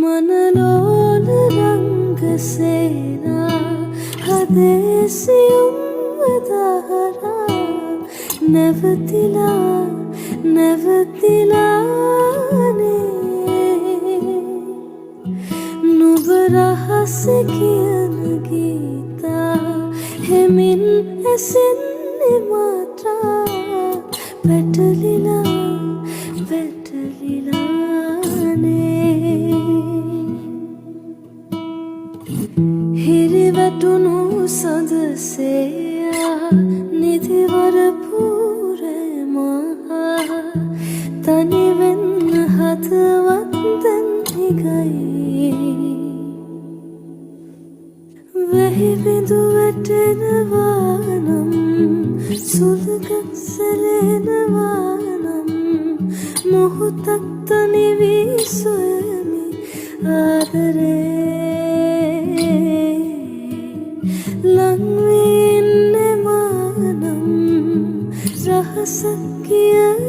मनलोल रंग सेना हदेसियुम वदहरा नवतिला नवतिलाने නුඹ රහස කියන ගීතා හෙමින් ඇසෙන්නේ මාත්‍රා පැටලිලා පැටලිලානේ හිරිවැටුණු සඳසේයා නිදිවර පූරමා තනිවෙන්න හදවත් දැන් හිගයි වැහි බිඳු වැටෙනවා නම් සුළඟක් සැලෙනවා නම් මොහොතක් තනි වී සොයමි ආදරේ ලං වී ඉන්නෙමා නම් රහසක් කිය